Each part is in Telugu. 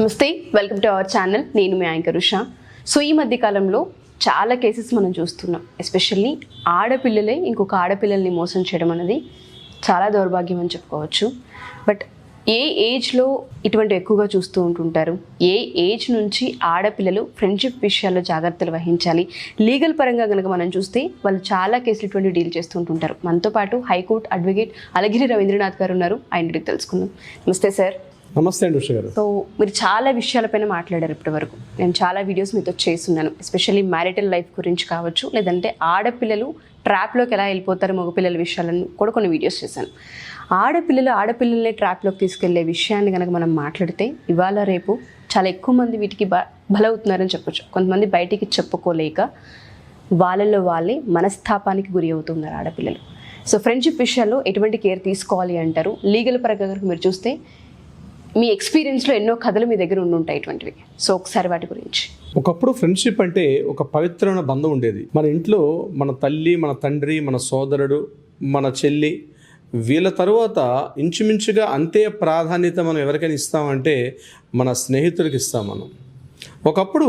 నమస్తే, వెల్కమ్ టు అవర్ ఛానల్. నేను మీ యాంకర్ ఉషా. సో ఈ మధ్య కాలంలో చాలా కేసెస్ మనం చూస్తున్నాం. ఎస్పెషల్లీ ఆడపిల్లలే ఇంకొక ఆడపిల్లల్ని మోసం చేయడం అనేది చాలా దౌర్భాగ్యం అని చెప్పుకోవచ్చు. బట్ ఏ ఏజ్లో ఇటువంటి ఎక్కువగా చూస్తూ ఉంటుంటారు? ఏ ఏజ్ నుంచి ఆడపిల్లలు ఫ్రెండ్షిప్ విషయాల్లో జాగ్రత్తలు వహించాలి? లీగల్ పరంగా కనుక మనం చూస్తే వాళ్ళు చాలా కేసులు ఇటువంటి డీల్ చేస్తూ ఉంటుంటారు. మనతో పాటు హైకోర్టు అడ్వకేట్ అలగిరి రవీంద్రనాథ్ గారు ఉన్నారు. ఆయన తెలుసుకుందాం. నమస్తే సార్. నమస్తే అండి ఉషా గారు. సో మీరు చాలా విషయాలపైన మాట్లాడారు ఇప్పటి వరకు. నేను చాలా వీడియోస్ మీతో చేస్తున్నాను. ఎస్పెషల్లీ మ్యారిటల్ లైఫ్ గురించి కావచ్చు, లేదంటే ఆడపిల్లలు ట్రాప్లోకి ఎలా వెళ్ళిపోతారు మగపిల్లల విషయాలను కూడా కొన్ని వీడియోస్ చేశాను. ఆడపిల్లల్ని ట్రాప్లోకి తీసుకెళ్లే విషయాన్ని కనుక మనం మాట్లాడితే ఇవాళ రేపు చాలా ఎక్కువ మంది వీటికి బలవుతున్నారని చెప్పొచ్చు. కొంతమంది బయటికి చెప్పుకోలేక వాళ్ళల్లో వాళ్ళే మనస్తాపానికి గురి అవుతున్నారు ఆడపిల్లలు. సో ఫ్రెండ్షిప్ విషయాల్లో ఎటువంటి కేర్ తీసుకోవాలి అంటారు? లీగల్ పరంగా కనుక మీరు చూస్తే మీ ఎక్స్పీరియన్స్లో ఎన్నో కథలు మీ దగ్గర ఉండుంటాయి ఇటువంటివి. సో ఒకసారి వాటి గురించి. ఒకప్పుడు ఫ్రెండ్షిప్ అంటే ఒక పవిత్రమైన బంధం ఉండేది. మన ఇంట్లో మన తల్లి, మన తండ్రి, మన సోదరుడు, మన చెల్లి, వీళ్ళ తరువాత ఇంచుమించుగా అంతే ప్రాధాన్యత మనం ఎవరికైనా ఇస్తామంటే మన స్నేహితులకి ఇస్తాం. మనం ఒకప్పుడు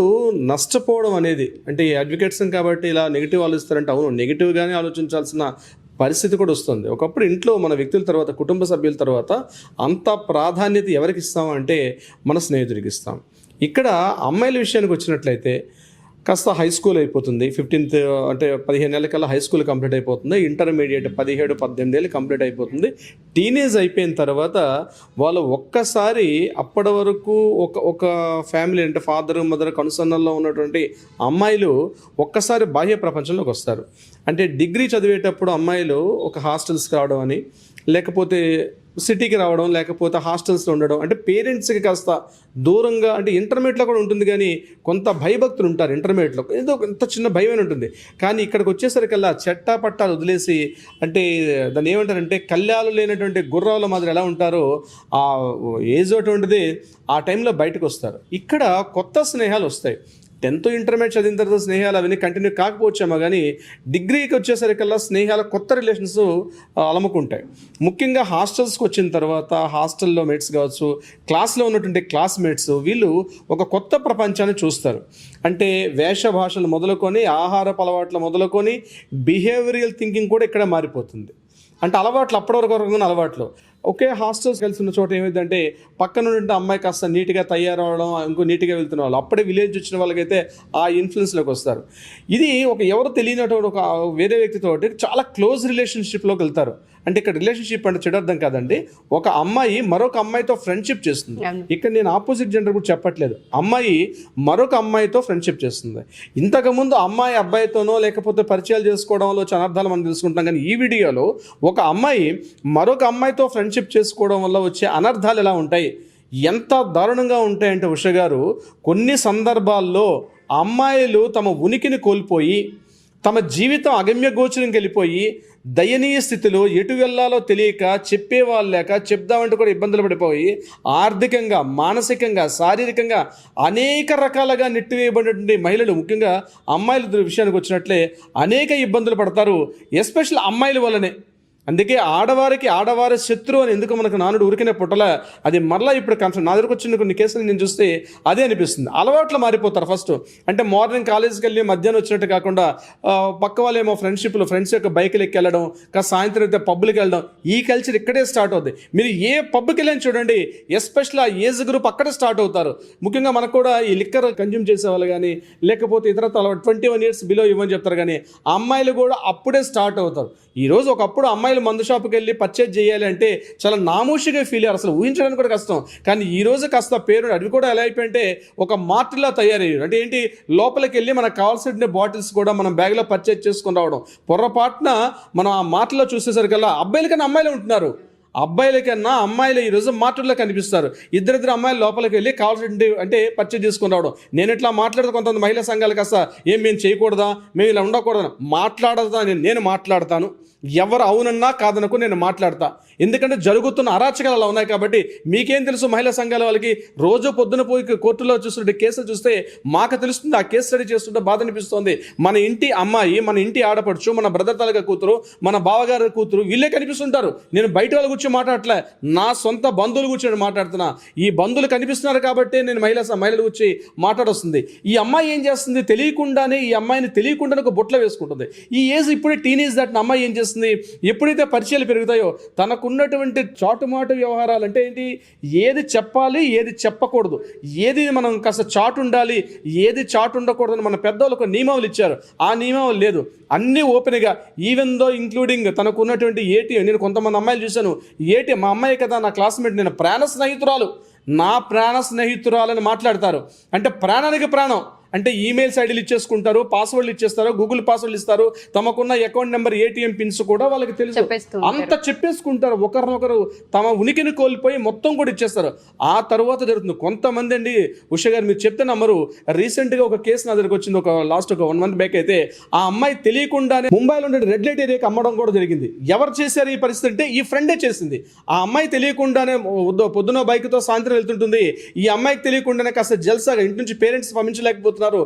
నష్టపోవడం అనేది అంటే ఈ అడ్వకేట్స్ కాబట్టి ఇలా నెగిటివ్ ఆలోచిస్తారంటే అవును, నెగిటివ్గానే ఆలోచించాల్సిన పరిస్థితి కూడా వస్తుంది. ఒకప్పుడు ఇంట్లో మన వ్యక్తుల తర్వాత, కుటుంబ సభ్యుల తర్వాత అంత ప్రాధాన్యత ఎవరికి ఇస్తామంటే మన స్నేహితుడికి ఇస్తాం. ఇక్కడ అమ్మాయిల విషయానికి వచ్చినట్లయితే కాస్త హై స్కూల్ అయిపోతుంది. 15 అంటే 15 ఏళ్ళకల్లా హై స్కూల్ కంప్లీట్ అయిపోతుంది. ఇంటర్మీడియట్ 17-18 ఏళ్ళు కంప్లీట్ అయిపోతుంది. టీనేజ్ అయిపోయిన తర్వాత వాళ్ళు ఒక్కసారి అప్పటి వరకు ఒక ఫ్యామిలీ అంటే ఫాదర్ మదర్ కనుసన్నల్లో ఉన్నటువంటి అమ్మాయిలు ఒక్కసారి బాహ్య ప్రపంచంలోకి వస్తారు. అంటే డిగ్రీ చదివేటప్పుడు అమ్మాయిలు ఒక హాస్టల్స్కి రావడం అని, లేకపోతే సిటీకి రావడం, లేకపోతే హాస్టల్స్లో ఉండడం, అంటే పేరెంట్స్కి కాస్త దూరంగా, అంటే ఇంటర్మీడియట్లో కూడా ఉంటుంది కానీ కొంత భయభక్తులు ఉంటారు. ఇంటర్మీడియట్లో ఏదో కొంత చిన్న భయమైన ఉంటుంది. కానీ ఇక్కడికి వచ్చేసరికల్లా చట్టా పట్టాలు వదిలేసి, అంటే దాన్ని ఏమంటారంటే కళ్యాలు లేనటువంటి గుర్రాల మాదిరి ఎలా ఉంటారో ఆ ఏజ్ అటువంటిది ఆ టైంలో బయటకు వస్తారు. ఇక్కడ కొత్త స్నేహాలు వస్తాయి. 10th ఇంటర్మీడియట్ చదివిన తర్వాత స్నేహాలు అవన్నీ కంటిన్యూ కాకపోవచ్చామో కానీ డిగ్రీకి వచ్చేసరికల్లా స్నేహాల కొత్త రిలేషన్స్ అలముకుంటాయి. ముఖ్యంగా హాస్టల్స్కి వచ్చిన తర్వాత హాస్టల్లో మేట్స్ కావచ్చు, క్లాస్లో ఉన్నటువంటి క్లాస్మేట్స్, వీళ్ళు ఒక కొత్త ప్రపంచాన్ని చూస్తారు. అంటే వేష భాషలు మొదలుకొని, ఆహారపు అలవాట్లు మొదలుకొని, బిహేవియరల్ థింకింగ్ కూడా ఇక్కడ మారిపోతుంది. అంటే అలవాట్లు అప్పటి వరకు అలవాట్లు ఒకే హాస్టల్స్ కలిసి ఉన్న చోట ఏమైందంటే పక్కన ఉంటే అమ్మాయి కాస్త నీట్గా తయారవడం, ఇంకో నీట్గా వెళ్తున్న వాళ్ళు, అప్పుడే విలేజ్ వచ్చిన వాళ్ళకైతే ఆ ఇన్ఫ్లుయెన్స్లోకి వస్తారు. ఇది ఎవరు తెలియనటువంటి ఒక వేరే వ్యక్తితో చాలా క్లోజ్ రిలేషన్షిప్లోకి వెళ్తారు. అంటే ఇక్కడ రిలేషన్షిప్ అంటే చెడర్థం కాదండి. ఒక అమ్మాయి మరొక అమ్మాయితో ఫ్రెండ్షిప్ చేస్తుంది. ఇక్కడ నేను ఆపోజిట్ జెండర్ కూడా చెప్పట్లేదు. అమ్మాయి మరొక అమ్మాయితో ఫ్రెండ్షిప్ చేస్తుంది. ఇంతకుముందు అమ్మాయి అబ్బాయితోనో లేకపోతే పరిచయాలు చేసుకోవడంలో చాలా అర్థాలు మనం తెలుసుకుంటాం. కానీ ఈ వీడియోలో ఒక అమ్మాయి మరొక అమ్మాయితో ఫ్రెండ్షిప్ చేసుకోవడం వల్ల వచ్చే అనర్థాలు ఎలా ఉంటాయి, ఎంత దారుణంగా ఉంటాయంటే ఉష గారు, కొన్ని సందర్భాల్లో అమ్మాయిలు తమ ఉనికిని కోల్పోయి, తమ జీవితం అగమ్య గోచరంకి వెళ్ళిపోయి, దయనీయ స్థితిలో ఎటు వెళ్ళాలో తెలియక, చెప్పేవాళ్ళు లేక, చెప్దామంటే కూడా ఇబ్బందులు పడిపోయి, ఆర్థికంగా, మానసికంగా, శారీరకంగా అనేక రకాలుగా నెట్టివేయబడినటువంటి మహిళలు, ముఖ్యంగా అమ్మాయిల విషయానికి వచ్చినట్లే అనేక ఇబ్బందులు పడతారు. ఎస్పెషల్ అమ్మాయిల వల్లనే. అందుకే ఆడవారి శత్రువు అని ఎందుకు మనకు నానుడు ఉరికినే పుట్టలే, అది మరలా ఇప్పుడు కన్ఫర్మ్. నా దగ్గరకు వచ్చిన కొన్ని కేసులు నేను చూస్తే అదే అనిపిస్తుంది. అలవాట్లు మారిపోతారు. ఫస్ట్ అంటే మార్నింగ్ కాలేజీకి వెళ్ళి మధ్యాహ్నం వచ్చినట్టు కాకుండా పక్క వాళ్ళేమో ఫ్రెండ్స్ యొక్క బైకులు ఎక్కి వెళ్ళడం, సాయంత్రం అయితే పబ్బులకి వెళ్ళడం, ఈ కల్చర్ ఇక్కడే స్టార్ట్ అవుతుంది. మీరు ఏ పబ్కి వెళ్ళని చూడండి, ఎస్పెషల్ ఆ ఏజ్ గ్రూప్ అక్కడే స్టార్ట్ అవుతారు. ముఖ్యంగా మనకు కూడా ఈ లిక్కర్ కన్జ్యూమ్ చేసేవాళ్ళు కానీ, లేకపోతే ఇతర 21 years బిలో ఇవ్వని చెప్తారు. కానీ అమ్మాయిలు కూడా అప్పుడే స్టార్ట్ అవుతారు. ఈరోజు ఒకప్పుడు అమ్మాయిలు మందు షాపుకి వెళ్ళి పర్చేజ్ చేయాలి అంటే చాలా నామూషిగా ఫీల్ అయ్యారు, అసలు ఊహించడానికి కూడా కష్టం. కానీ ఈరోజు కాస్త పేరు అవి కూడా ఎలా అయిపోయింటే ఒక మార్టిలా తయారయ్యారు. అంటే ఏంటి, లోపలికి వెళ్ళి మనకు కావాల్సిన బాటిల్స్ కూడా మనం బ్యాగ్లో పర్చేజ్ చేసుకొని రావడం. పొరపాటున మనం ఆ మార్టిలో చూసేసరికల్లా అబ్బాయిల కన్నా అమ్మాయిలు ఉంటున్నారు. అబ్బాయిల కన్నా అమ్మాయిలు ఈరోజు మార్టుల్లో కనిపిస్తారు. ఇద్దరిద్దరు అమ్మాయిలు లోపలికి వెళ్ళి కావాల్సిన అంటే పర్చేజ్ చేసుకుని రావడం. నేను ఇట్లా మాట్లాడితే కొంతమంది మహిళా సంఘాలు కాస్త మేము చేయకూడదా, మేము ఇలా ఉండకూడదా, మాట్లాడదా, నేను మాట్లాడతాను. ఎవరు అవునన్నా కాదనకు నేను మాట్లాడతా. ఎందుకంటే జరుగుతున్న అరాచకాలు అలా ఉన్నాయి కాబట్టి. మీకేం తెలుసు మహిళా సంఘాల వాళ్ళకి? రోజు పొద్దున పోయి కోర్టులో చూస్తుంటే కేసులు చూస్తే మాకు తెలుస్తుంది. ఆ కేసు స్టడీ చేస్తుంటే బాధ అనిపిస్తుంది. మన ఇంటి అమ్మాయి, మన ఇంటి ఆడపడుచు, మన బ్రదర్ తలగా కూతురు, మన బావగారి కూతురు, వీళ్ళే కనిపిస్తుంటారు. నేను బయట వాళ్ళు కూర్చొని మాట్లాడట్లే, నా సొంత బంధువులు కూర్చొని మాట్లాడుతున్నా. ఈ బంధువులు కనిపిస్తున్నారు కాబట్టి నేను మహిళలు కూర్చి మాట్లాడొస్తుంది. ఈ అమ్మాయి ఏం చేస్తుంది, తెలియకుండానే ఈ అమ్మాయిని తెలియకుండానే ఒక బుట్టలో వేసుకుంటుంది. ఈ ఏజ్ ఇప్పుడే టీనేజ్ దాటిన అమ్మాయి ఏం చేస్తుంది, ఎప్పుడైతే పరిచయాలు పెరుగుతాయో తనకున్నటువంటి చాటుమాటు వ్యవహారాలు అంటే ఏంటి, ఏది చెప్పాలి ఏది చెప్పకూడదు, ఏది మనం కాస్త చాటు ఉండాలి ఏది చాటు ఉండకూడదని మన పెద్దవాళ్ళు ఒక నియమాలు ఇచ్చారు. ఆ నియమాలు లేదు, అన్నీ ఓపెన్గా. ఈవెన్ దో ఇంక్లూడింగ్ తనకు ఉన్నటువంటి ఏటీఎం. నేను కొంతమంది అమ్మాయిలు చూశాను, ఏటీఎం మా అమ్మాయి కదా, నా క్లాస్మేట్, నేను ప్రాణ స్నేహితురాలని మాట్లాడతారు. అంటే ప్రాణానికి ప్రాణం. అంటే ఈమెయిల్స్ ఐడీలు ఇచ్చేసుకుంటారు, పాస్వర్డ్లు ఇచ్చేస్తారు, గూగుల్ పాస్వర్డ్లు ఇస్తారు, తమకున్న అకౌంట్ నెంబర్ ఏటీఎం పిన్స్ కూడా వాళ్ళకి తెలుసు. అంత చెప్పేసుకుంటారు, ఒకరినొకరు తమ ఉనికిని కోల్పోయి మొత్తం కూడా ఇచ్చేస్తారు. ఆ తర్వాత జరుగుతుంది. కొంతమంది అండి, ఉష గారు మీరు చెప్తే నమ్మరు, రీసెంట్గా ఒక కేసు నా దగ్గరికి వచ్చింది, లాస్ట్ 1 month బ్యాక్. అయితే ఆ అమ్మాయి తెలియకుండానే ముంబైలో ఉండే రెడ్ లైట్ ఏరియాకి అమ్మడం కూడా జరిగింది. ఎవరు చేశారు ఈ పరిస్థితి అంటే ఈ ఫ్రెండే చేసింది. ఆ అమ్మాయి తెలియకుండానే పొద్దున బైక్తో సాయంత్రం వెళ్తుంటుంది. ఈ అమ్మాయికి తెలియకుండానే కాస్త జల్సాగా ఇంటి నుంచి పేరెంట్స్ పంపించలేకపోతున్నారు,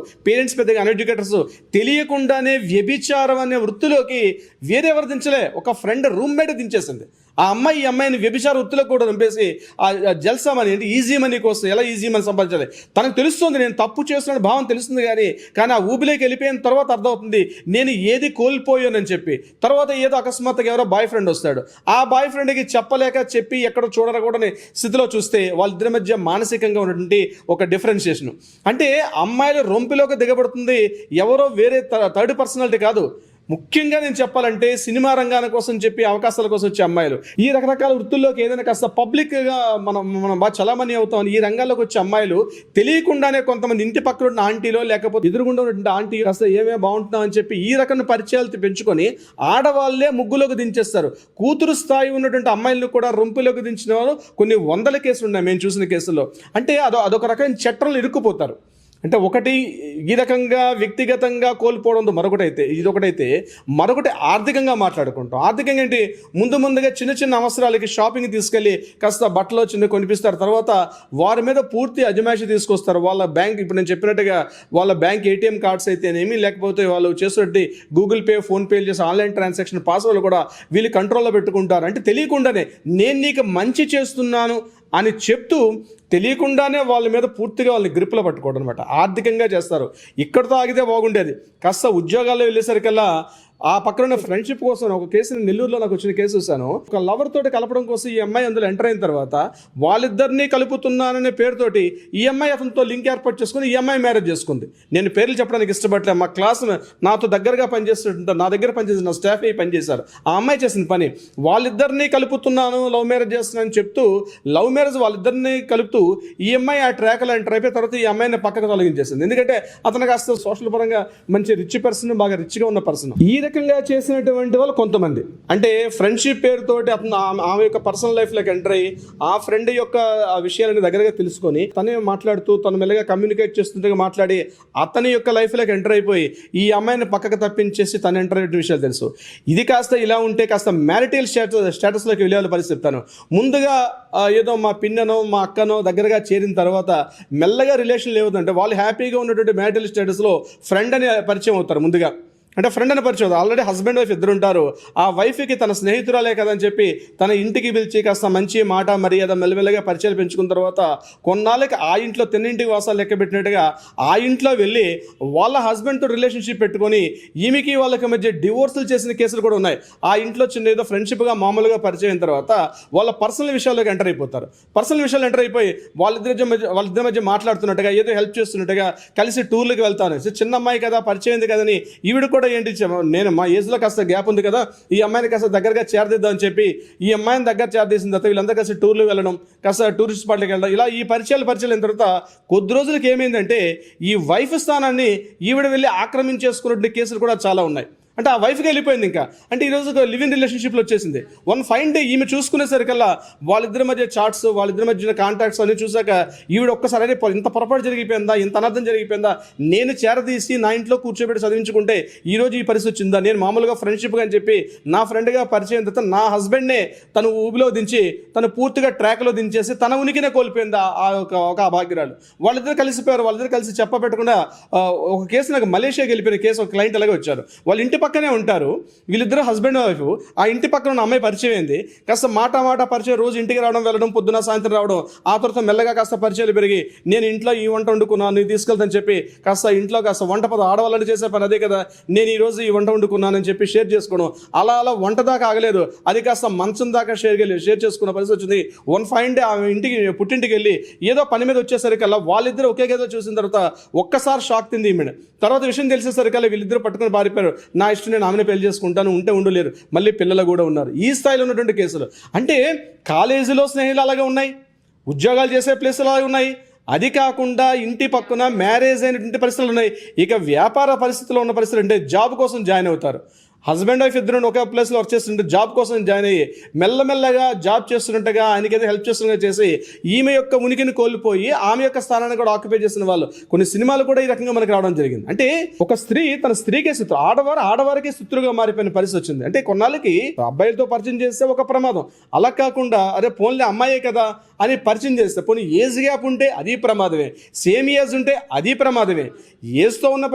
పేరెంట్స్ పెద్దగా అన్ఎడ్యుకేటర్స్, తెలియకుండానే వ్యభిచారం అనే వృత్తిలోకి వేరెవరు దించలే, ఒక ఫ్రెండ్ రూమ్మేట్ దించేసింది. ఆ అమ్మాయి ఈ అమ్మాయిని వ్యభిచార వృత్తిలో కూడా నింపేసి ఆ జల్సా మనీ అంటే ఈజీ మనీ కోసం ఎలా ఈజీ మనీ సంపాదించాలి తనకు తెలుస్తుంది. నేను తప్పు చేస్తున్న భావం తెలుస్తుంది, కానీ ఆ ఊబిలోకి వెళ్ళిపోయిన తర్వాత అర్థమవుతుంది నేను ఏది కోల్పోయానని చెప్పి. తర్వాత ఏదో అకస్మాత్తుగా ఎవరో బాయ్ ఫ్రెండ్ వస్తాడు, ఆ బాయ్ ఫ్రెండ్కి చెప్పలేక చెప్పి ఎక్కడో చూడకూడని స్థితిలో చూస్తే వాళ్ళిద్దరి మధ్య మానసికంగా ఉన్నటువంటి ఒక డిఫరెన్షియేషన్. అంటే అమ్మాయిలు రొంపిలోకి దిగబడుతుంది ఎవరో వేరే థర్డ్ పర్సనాలిటీ కాదు. ముఖ్యంగా నేను చెప్పాలంటే సినిమా రంగాల కోసం చెప్పి అవకాశాల కోసం వచ్చే అమ్మాయిలు, ఈ రకరకాల వృత్తుల్లోకి ఏదైనా కాస్త పబ్లిక్గా మనం బాగా చలామణి అవుతామని ఈ రంగాల్లోకి వచ్చే అమ్మాయిలు తెలియకుండానే కొంతమంది ఇంటి పక్కన ఉన్న ఆంటీలో లేకపోతే ఎదురుగుండా ఉన్నటువంటి ఆంటీ కాస్త ఏమే బాగుంటున్నాం అని చెప్పి ఈ రకమైన పరిచయాలు పెంచుకొని ఆడవాళ్లే ముగ్గులోకి దించేస్తారు. కూతురు స్థాయి ఉన్నటువంటి అమ్మాయిలను కూడా రొంపులోకి దించిన వాళ్ళు కొన్ని 100 కేసులు ఉన్నాయి మేము చూసిన కేసుల్లో. అంటే అదొక రకమైన చట్టంలో ఇరుక్కుపోతారు. అంటే ఒకటి ఈ రకంగా వ్యక్తిగతంగా కోల్పోవడం ఒకటైతే మరొకటి ఆర్థికంగా మాట్లాడుకుంటాం. ఆర్థికంగా ఏంటి, ముందుగా చిన్న అవసరాలకి షాపింగ్ తీసుకెళ్ళి కాస్త బట్టలు చిన్న కొనిపిస్తారు, తర్వాత వారి మీద పూర్తి అజమాయిషి తీసుకొస్తారు. వాళ్ళ బ్యాంక్, ఇప్పుడు నేను చెప్పినట్టుగా వాళ్ళ బ్యాంక్ ఏటీఎం కార్డ్స్ అయితేనేమి, లేకపోతే వాళ్ళు చేసేటువంటి గూగుల్ పే, ఫోన్పే చేసే ఆన్లైన్ ట్రాన్సాక్షన్ పాస్వర్డ్లు కూడా వీళ్ళు కంట్రోల్లో పెట్టుకుంటారు. అంటే తెలియకుండానే నేను నీకు మంచి చేస్తున్నాను అని చెప్తూ తెలియకుండానే వాళ్ళ మీద పూర్తిగా వాళ్ళని గ్రిప్లో పట్టుకోవడం అనమాట. ఆర్థికంగా చేస్తారు. ఇక్కడితో ఆగితే బాగుండేది. కాస్త ఉద్యోగాల్లో వెళ్ళేసరికల్లా ఆ పక్కన ఫ్రెండ్షిప్ కోసం ఒక కేసు నెల్లూరులో నాకు వచ్చిన కేసు చూశాను. ఒక లవర్ తోటి కలపడం కోసం ఈ అమ్మాయి అందులో ఎంటర్ అయిన తర్వాత వాళ్ళిద్దరినీ కలుపుతున్నాననే పేరుతోటి ఈ అమ్మాయి అతనితో లింక్ ఏర్పాటు చేసుకుని ఈ అమ్మాయి మ్యారేజ్ చేసుకుంది. నేను పేర్లు చెప్పడానికి ఇష్టపడలేదు. మా క్లాస్ నాతో దగ్గరగా పనిచేస్తుంటారు, నా దగ్గర పనిచేసిన స్టాఫ్ అయ్యి పనిచేశారు. ఆ అమ్మాయి చేసిన పని వాళ్ళిద్దరినీ కలుపుతున్నాను, లవ్ మ్యారేజ్ చేస్తున్నాను చెప్తూ లవ్ మ్యారేజ్ వాళ్ళిద్దరినీ కలుపుతూ ఈ అమ్మాయి ఆ ట్రాక్లో ఎంటర్ అయిపోయిన తర్వాత ఈ అమ్మాయిని పక్కకు తొలగించేసింది. ఎందుకంటే అతను కాస్త సోషల్ పరంగా మంచి రిచ్ పర్సన్, బాగా రిచ్గా ఉన్న పర్సన్. ఈ రకంగా చేసినటువంటి వాళ్ళు కొంతమంది, అంటే ఫ్రెండ్షిప్ పేరుతోటి అతను ఆమె యొక్క పర్సనల్ లైఫ్లోకి ఎంటర్ అయ్యి ఆ ఫ్రెండ్ యొక్క విషయాలని దగ్గరగా తెలుసుకొని తనే మాట్లాడుతూ తను మెల్లగా కమ్యూనికేట్ చేస్తుంటే మాట్లాడి అతని యొక్క లైఫ్లోకి ఎంటర్ అయిపోయి ఈ అమ్మాయిని పక్కకు తప్పించేసి తను ఎంటర్ అయ్యే విషయాలు తెలుసు. ఇది కాస్త ఇలా ఉంటే కాస్త మ్యారిటల్ స్టేటస్లోకి వెళ్ళే పరిస్థితి చెప్తాను. ముందుగా ఏదో మా పిన్ననో మా అక్కనో దగ్గరగా చేరిన తర్వాత మెల్లగా రిలేషన్ లేవుతుంటే వాళ్ళు హ్యాపీగా ఉన్నటువంటి మ్యారిటల్ స్టేటస్లో ఫ్రెండ్ అని పరిచయం అవుతారు. ముందుగా అంటే ఫ్రెండ్ అని పరిచయం, ఆల్రెడీ హస్బెండ్ వైఫ్ ఇద్దరు ఉంటారు. ఆ వైఫ్కి తన స్నేహితురాలే కదని చెప్పి తన ఇంటికి పిలిచి కాస్త మంచి మాట మర్యాద మెల్లమెల్లగా పరిచయాలు పెంచుకున్న తర్వాత కొన్నాళ్ళకి ఆ ఇంట్లో తెన్నింటికి వాసాలు లెక్క పెట్టినట్టుగా ఆ ఇంట్లో వెళ్ళి వాళ్ళ హస్బెండ్తో రిలేషన్షిప్ పెట్టుకొని ఈమెకి వాళ్ళకి మధ్య డివోర్సులు చేసిన కేసులు కూడా ఉన్నాయి. ఆ ఇంట్లో చిన్న ఏదో ఫ్రెండ్షిప్గా మామూలుగా పరిచయం అయిన తర్వాత వాళ్ళ పర్సనల్ విషయాల్లోకి ఎంటర్ అయిపోతారు. పర్సనల్ విషయాలు ఎంటర్ అయిపోయి వాళ్ళిద్దరి మధ్య మాట్లాడుతున్నట్టుగా ఏదో హెల్ప్ చేస్తున్నట్టుగా కలిసి టూర్లకు వెళ్తాను. చిన్న అమ్మాయి కదా పరిచయం ఉంది కదని ఈవిడ కూడా ఏంటి, నేను మా ఏజ్లో కాస్త గ్యాప్ ఉంది కదా ఈ అమ్మాయిని కాస్త దగ్గరగా చేరదిద్దామని చెప్పి ఈ అమ్మాయిని దగ్గర చేరదీసిన తర్వాత వీళ్ళందరూ కాస్త టూర్లు వెళ్ళడం, కాస్త టూరిస్ట్ స్పాట్లకు వెళ్ళడం, ఇలా ఈ పరిచయాలు అయిన తర్వాత కొద్ది రోజులకి ఏమైందంటే ఈ వైఫ్ స్థానాన్ని ఈవిడ వెళ్ళి ఆక్రమించేసుకున్న కేసులు కూడా చాలా ఉన్నాయి. అంటే ఆ వైఫ్కి వెళ్ళిపోయింది. ఇంకా అంటే ఈరోజు లివ్ ఇన్ రిలేషన్షిప్లో వచ్చేసింది. వన్ ఫైన్ డే ఈమె చూసుకునేసరికల్లా వాళ్ళిద్దరి మధ్య చాట్స్, వాళ్ళిద్దరి మధ్య కాంటాక్ట్స్ అన్ని చూసాక ఈవిడ ఒక్కసారి ఇంత పొరపాటు జరిగిపోయిందా, ఇంత అనర్థం జరిగిపోయిందా, నేను చేరదీసి నా ఇంట్లో కూర్చోబెట్టి చదివించుకుంటే ఈరోజు ఈ పరిస్థితి వచ్చిందా, నేను మామూలుగా ఫ్రెండ్షిప్గా అని చెప్పి నా ఫ్రెండ్గా పరిచయం తర్వాత నా హస్బెండ్నే తను ఊబిలో దించి తను పూర్తిగా ట్రాక్లో దించేసి తన ఉనికినే కోల్పోయింది ఒక అభాగ్యురాలు. వాళ్ళిద్దరు కలిసిపోయారు. వాళ్ళిద్దరు కలిసి చెప్పబెట్టకుండా ఒక కేసు నాకు మలేషియాకి వెళ్ళిపోయిన కేసు ఒక క్లయింట్ అలాగే వచ్చారు. వాళ్ళ ఇంటి పక్కనే ఉంటారు వీళ్ళిద్దరు హస్బెండ్ వైఫ్. ఆ ఇంటి పక్కన ఉన్న అమ్మాయి పరిచయం అయింది, కాస్త మాట పరిచయం, రోజు ఇంటికి రావడం వెళ్ళడం, పొద్దున సాయంత్రం రావడం. ఆ తర్వాత మెల్లగా కాస్త పరిచయాలు పెరిగి నేను ఇంట్లో ఈ వంట వండుకున్నాను నేను తీసుకెళ్తాను చెప్పి కాస్త ఇంట్లో కాస్త వంట పద ఆడవాళ్ళని చేసే పని అదే కదా, నేను ఈరోజు ఈ వంట వండుకున్నానని చెప్పి షేర్ చేసుకోవడం. అలా వంట దాకా ఆగలేదు, అది కాస్త మంచం దాకా షేర్ చేసుకున్న పరిస్థితి వచ్చింది. వన్ ఫైన్ డే ఆమె పుట్టింటికి వెళ్ళి ఏదో పని మీద వచ్చేసరికల్లా వాళ్ళిద్దరు ఒకే గదిలో చూసిన తర్వాత ఒక్కసారి షాక్ తింది ఈమె. తర్వాత విషయం తెలిసేసరికల్లా వీళ్ళిద్దరు పట్టుకుని పారిపోయారు. నా ఇష్టం, నేను ఆమెను పెళ్లి చేసుకుంటాను, ఉంటే ఉండలేరు, మళ్ళీ పిల్లలు కూడా ఉన్నారు. ఈ స్థాయిలో ఉన్నటువంటి కేసులు అంటే కాలేజీలో స్నేహితులు అలాగే ఉన్నాయి, ఉద్యోగాలు చేసే ప్లేసులు అలాగే ఉన్నాయి, అది కాకుండా ఇంటి పక్కన మ్యారేజ్ అయినటువంటి పరిస్థితులు ఉన్నాయి. ఇక వ్యాపార పరిస్థితుల్లో ఉన్న పరిస్థితులు అంటే జాబ్ కోసం జాయిన్ అవుతారు. హస్బెండ్ వైఫ్ ఇద్దరు ఒక ప్లేస్లో వర్క్ చేస్తుంటే జాబ్ కోసం జాయిన్ అయ్యి మెల్లమెల్లగా జాబ్ చేస్తున్నట్టుగా ఆయనకైతే హెల్ప్ చేస్తున్నట్టుగా చేసి ఈమె యొక్క ఉనికిని కోల్పోయి ఆమె యొక్క స్థానాన్ని కూడా ఆక్యుపై చేసిన వాళ్ళు కొన్ని సినిమాలు కూడా ఈ రకంగా మనకు రావడం జరిగింది. అంటే ఒక స్త్రీ తన స్త్రీకే శత్రు, ఆడవారికే శత్రుగా మారిపోయిన పరిస్థితి వచ్చింది. అంటే కొన్నాళ్ళకి అబ్బాయిలతో పరిచయం చేస్తే ఒక ప్రమాదం, అలా కాకుండా అరే పోన్లే అమ్మాయే కదా అని పరిచయం చేస్తే, పోనీ ఏజ్ గ్యాప్ ఉంటే అది ప్రమాదమే, సేమ్ ఏజ్ ఉంటే అది ప్రమాదమే. ఏజ్తో ఉన్న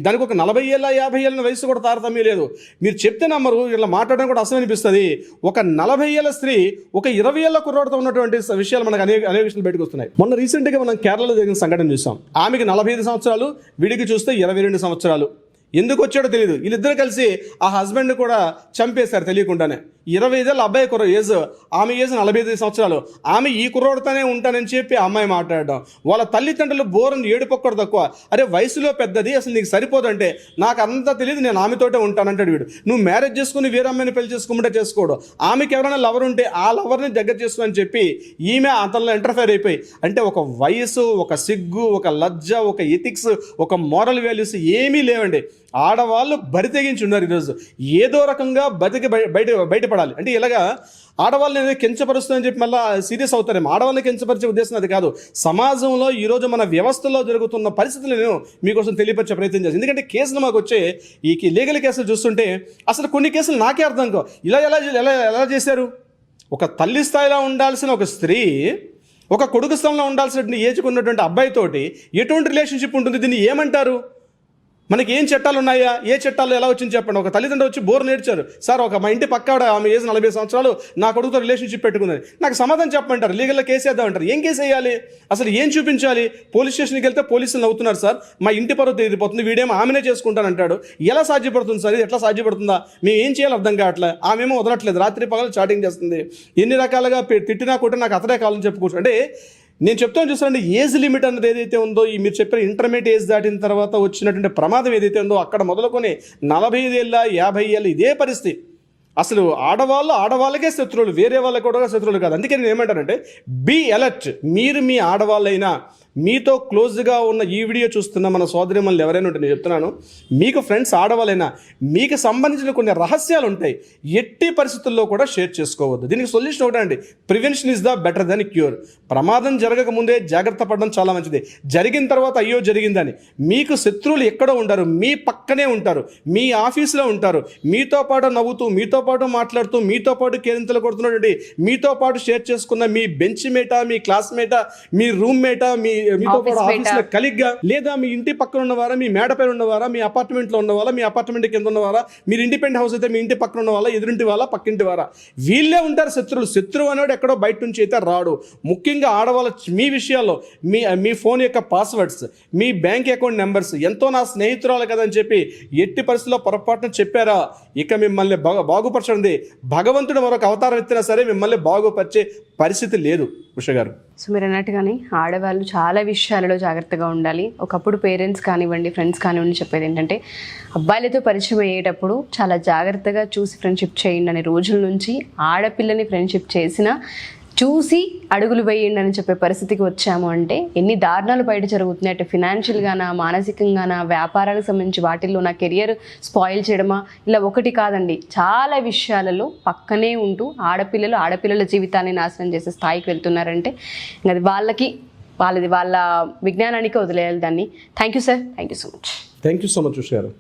దానికి ఒక 40 ఏళ్ళ 50 ఏళ్ళ వయసు కూడా తారతమ్యం లేదు. మీరు చెప్తే నమ్మరు, ఇలా మాట్లాడడం కూడా అసలు అనిపిస్తుంది. ఒక 40 ఏళ్ళ స్త్రీ ఒక 20 ఏళ్ళ కుర్రాడితో ఉన్నటువంటి విషయాలు మనకు అనేక విషయాలు బయటకు వస్తున్నాయి. మొన్న రీసెంట్గా మనం కేరళలో జరిగిన సంఘటన చూసాం. ఆమెకి 45 సంవత్సరాలు, వీడికి చూస్తే 22 సంవత్సరాలు. ఎందుకు వచ్చాడో తెలియదు. వీళ్ళిద్దరు కలిసి ఆ హస్బెండ్ కూడా చంపేశారు తెలియకుండానే. 25 ఏళ్ళ అబ్బాయి ఏజ్, ఆమె ఏజ్ 45 సంవత్సరాలు. ఆమె ఈ కుర్రోడితోనే ఉంటానని చెప్పి అమ్మాయి మాట్లాడడం, వాళ్ళ తల్లిదండ్రులు బోరని ఏడుపొక్కడు తక్కువ. అరే వయసులో పెద్దది, అసలు నీకు సరిపోదంటే నాకు అంతా తెలియదు, నేను ఆమెతోటే ఉంటానంటాడు వీడు. నువ్వు మ్యారేజ్ చేసుకుని వేరే అమ్మాయిని పెళ్లి చేసుకోమంటే చేసుకోవడం, ఆమెకి ఎవరైనా లవర్ ఉంటే ఆ లవర్ని దగ్గర చేసుకోని చెప్పి ఈమె అతనిలో ఇంటర్ఫేర్ అయిపోయి, అంటే ఒక వయసు, ఒక సిగ్గు, ఒక లజ్జ, ఒక ఎథిక్స్, ఒక మోరల్ వాల్యూస్ ఏమీ లేవండి. ఆడవాళ్ళు బరితెగించి ఉన్నారు ఈరోజు. ఏదో రకంగా బయటపడాలి అంటే ఇలాగా ఆడవాళ్ళని ఏదో కించపరుస్తుందని చెప్పి మళ్ళీ సీరియస్ అవుతారేమో. ఆడవాళ్ళని కించపరిచే ఉద్దేశం అది కాదు. సమాజంలో ఈరోజు మన వ్యవస్థలో జరుగుతున్న పరిస్థితులు నేను మీకోసం తెలియపరిచే ప్రయత్నం చేస్తాను. ఎందుకంటే కేసులు మాకు వచ్చే ఈ లీగల్ కేసులు చూస్తుంటే అసలు కొన్ని కేసులు నాకే అర్థం కావు. ఎలా చేశారు? ఒక తల్లి స్థాయిలో ఉండాల్సిన ఒక స్త్రీ ఒక కొడుకు స్థానంలో ఉండాల్సిన ఏజ్కి ఉన్నటువంటి అబ్బాయితోటి ఎటువంటి రిలేషన్షిప్ ఉంటుంది? దీన్ని ఏమంటారు? మనకి ఏం చట్టాలు ఉన్నాయా? ఏ చట్టాలు ఎలా వచ్చింది చెప్పండి. ఒక తల్లిదండ్రులు వచ్చి బోర్ నేర్చారు, సార్ ఒక మా ఇంటి పక్క ఆమె ఏజ్ 40 సంవత్సరాలు నా కొడుకుతో రిలేషన్షిప్ పెట్టుకుందని. నాకు సమాధానం చెప్పమంటారు, లీగల్లో కేసు వేద్దామంటారు. ఏం కేసు వేయాలి? అసలు ఏం చూపించాలి? పోలీస్ స్టేషన్కి వెళ్తే పోలీసులు అవుతున్నారు, సార్ మా ఇంటి పరువు తీరిపోతుంది, వీడేమో ఆమెనే చేసుకుంటానంటాడు. ఎలా సాధ్యపడుతుంది సార్? ఇది ఎట్లా సాధ్యపడుతుందా? మేము ఏం చేయాలి అర్థం కావట్లే. ఆమెమో వదలట్లేదు, రాత్రి పగలు చాటింగ్ చేస్తుంది, ఎన్ని రకాలుగా తిట్టినా కొట్టి నాకు అతడే కావాలని చెప్పుకోవచ్చు. అంటే నేను చెప్తాను చూసానండి, ఏజ్ లిమిట్ అన్నది ఏదైతే ఉందో, ఈ మీరు చెప్పిన ఇంటర్మీడియట్ ఏజ్ దాటిన తర్వాత వచ్చినటువంటి ప్రమాదం ఏదైతే ఉందో అక్కడ మొదలుకొని 45 ఏళ్ళ 50 ఏళ్ళ ఇదే పరిస్థితి. అసలు ఆడవాళ్ళకే శత్రువులు, వేరే వాళ్ళకి కూడా శత్రువులు కాదు. అందుకే నేను ఏమంటానంటే బీ అలర్ట్. మీరు మీ ఆడవాళ్ళైనా, మీతో క్లోజ్గా ఉన్న ఈ వీడియో చూస్తున్న మన సోదరిమణులు ఎవరైనా ఉంటే నేను చెప్తున్నాను, మీకు ఫ్రెండ్స్ ఆడవాళ్ళైనా మీకు సంబంధించిన కొన్ని రహస్యాలు ఉంటాయి, ఎట్టి పరిస్థితుల్లో కూడా షేర్ చేసుకోవద్దు. దీనికి సొల్యూషన్ ఒకటండి, prevention is the better than cure. ప్రమాదం జరగక ముందే జాగ్రత్త పడడం చాలా మంచిది. జరిగిన తర్వాత అయ్యో జరిగిందని. మీకు శత్రువులు ఎక్కడో ఉంటారు, మీ పక్కనే ఉంటారు, మీ ఆఫీసులో ఉంటారు, మీతో పాటు నవ్వుతూ, మీతో పాటు మాట్లాడుతూ, మీతో పాటు కేరింతలు కొడుతున్నటువంటి, మీతో పాటు షేర్ చేసుకున్న మీ బెంచ్ మేటా, మీ క్లాస్మేటా, మీ రూమ్ మేటా, మీతో పాటు ఆఫీస్లో కలిగ్గా, లేదా మీ ఇంటి పక్కన ఉన్నవారా, మీ మేడ పైన ఉన్నవారా, మీ అపార్ట్మెంట్లో ఉన్నవారా, మీ అపార్ట్మెంట్ కింద ఉన్నవారా, మీరు ఇండిపెండెంట్ హౌస్ అయితే మీ ఇంటి పక్కన ఉన్న వాళ్ళ, ఎదురింటి వాళ్ళ, పక్కింటి వారా, వీళ్ళే ఉంటారు శత్రువులు. శత్రువు అనేవాడు ఎక్కడో బయట నుంచి అయితే రాడు. ముఖ్యంగా ఆడవాళ్ళ మీ విషయాల్లో మీ ఫోన్ యొక్క పాస్వర్డ్స్, మీ బ్యాంక్ అకౌంట్ నెంబర్స్ ఎంతో నా స్నేహితురాలు కదా అని చెప్పి ఎట్టి పరిస్థితుల్లో పొరపాటున చెప్పారా, ఇక మిమ్మల్ని బాగుపరచండి. భగవంతుడు మరొక అవతారం ఎత్తినా సరే మిమ్మల్ని బాగుపరిచే పరిస్థితి లేదు. ఉష గారు, సో మీరు అన్నట్టుగానే ఆడవాళ్ళు చాలా విషయాలలో జాగ్రత్తగా ఉండాలి. ఒకప్పుడు పేరెంట్స్ కానివ్వండి, ఫ్రెండ్స్ కానివ్వండి చెప్పేది ఏంటంటే అబ్బాయిలతో పరిచయం అయ్యేటప్పుడు చాలా జాగ్రత్తగా చూసి ఫ్రెండ్షిప్ చేయండి అనే రోజుల నుంచి ఆడపిల్లని ఫ్రెండ్షిప్ చేసిన చూసి అడుగులు వేయండి అని చెప్పే పరిస్థితికి వచ్చాము. అంటే ఎన్ని దారుణాలు బయట జరుగుతున్నాయి, అటు ఫినాన్షియల్గానా, మానసికంగానా, వ్యాపారాలకు సంబంధించి వాటిల్లో నా కెరియర్ స్పాయిల్ చేయడమా, ఇలా ఒకటి కాదండి, చాలా విషయాలలో పక్కనే ఉంటూ ఆడపిల్లల జీవితాన్ని నాశనం చేసే స్థాయికి వెళ్తున్నారంటే అది వాళ్ళ విజ్ఞానానికి వదిలేయాలి దాన్ని. Thank you sir, thank you so much. Thank you so much Usha గారు.